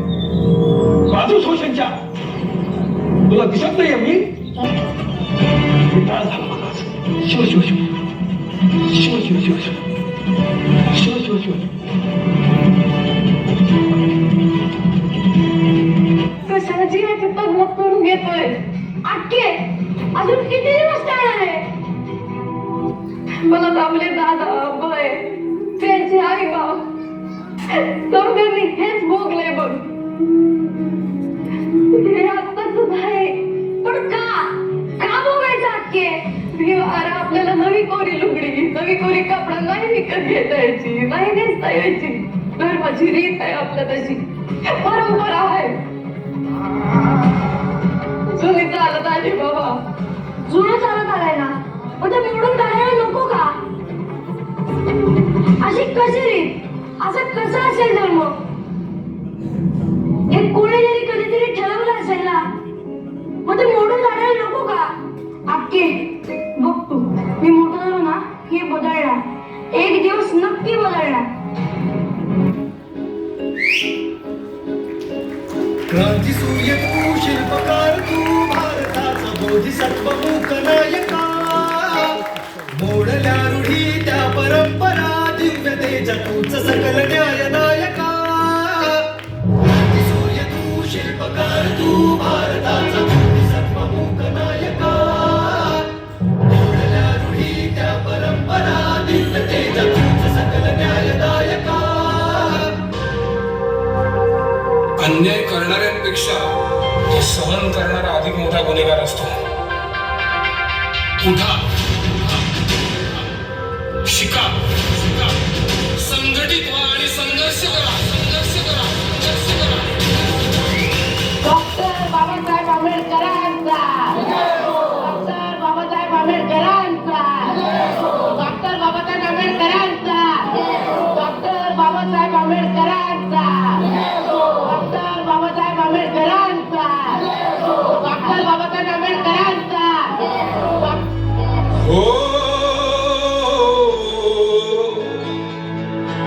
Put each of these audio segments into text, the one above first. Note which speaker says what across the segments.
Speaker 1: बाजू शोषणच्या तुला दिसत नाहीये मी विटाळ झाला मला शिव शिव शिव शिव शिव शिव शिव शिव शिव
Speaker 2: कशाला जीवाचे तगमग करून घेतोय अक्के अजून किती दिवस चालणार आहे मला आपले दादा बाय त्यांचे आई बाप दोघांनी हेच भोगले बघ हे आत्ताच आहे पण का भोगायचं अक्के अरे आपल्याला नवी कोरी लुगडी नवी कोरी कपडा नाही विकत घेता यायची नाही नेसता यायची धर्माची रीत आहे आपल्या तशी परंपरा आहे जुनी चालत आली बाबा जुनं चालत आलाय ना पण ते मोडून काढायला नको का अशी कशी रीत असं कसं असेल धर्म हे कोणी जरी कधीतरी ठरवलं असेल ना मग ते मोडून काढायला नको का अक्के बघ तू मी मोठं झालो ना हे बदलणार एक दिवस नक्की बदलणार
Speaker 3: क्रांती सूर्य तू शिल्पकार तू भारताचा बोधिसत्व मूक नायका मोडल्या रूढी त्या परंपरा दिव्यतेच्या तूच सकल न्यायनायका क्रांती सूर्य तू शिल्पकार तू भारताचा बोधिसत्व मूक नायका मोडल्या रूढी त्या परंपरा दिव्यतेच्या तूच सकल न्यायदायका
Speaker 4: अन्याय करणाऱ्यांपेक्षा तो सहन करणारा अधिक मोठा गुन्हेगार असतो. उठा, शिका, संघटित व्हा आणि संघर्ष करा.
Speaker 2: डॉक्टर बाबासाहेब आंबेडकरांचा डॉक्टर बाबासाहेब आंबेडकरांचा डॉक्टर बाबासाहेब आंबेडकरांचा डॉक्टर बाबासाहेब आंबेडकरांचा डॉक्टर बाबासाहेब आंबेडकरांचा डॉक्टर बाबासाहेब आंबेडकरांचा
Speaker 3: हो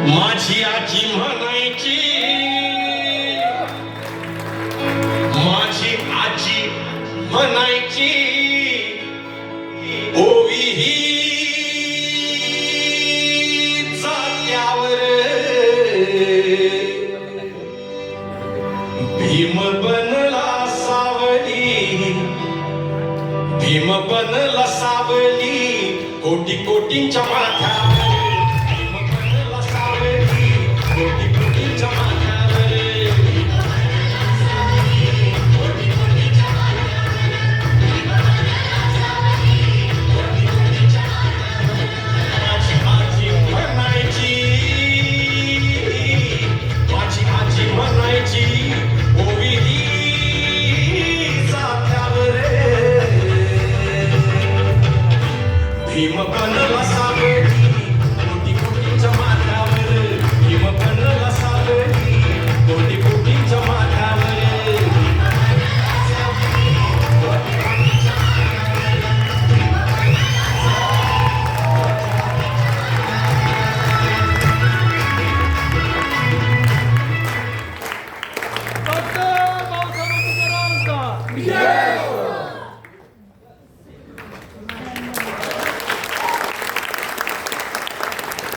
Speaker 3: माझी आजी म्हणायची ओवी ही जात्यावर भीम बनला सावली कोटी कोटींच्या माथ्यावर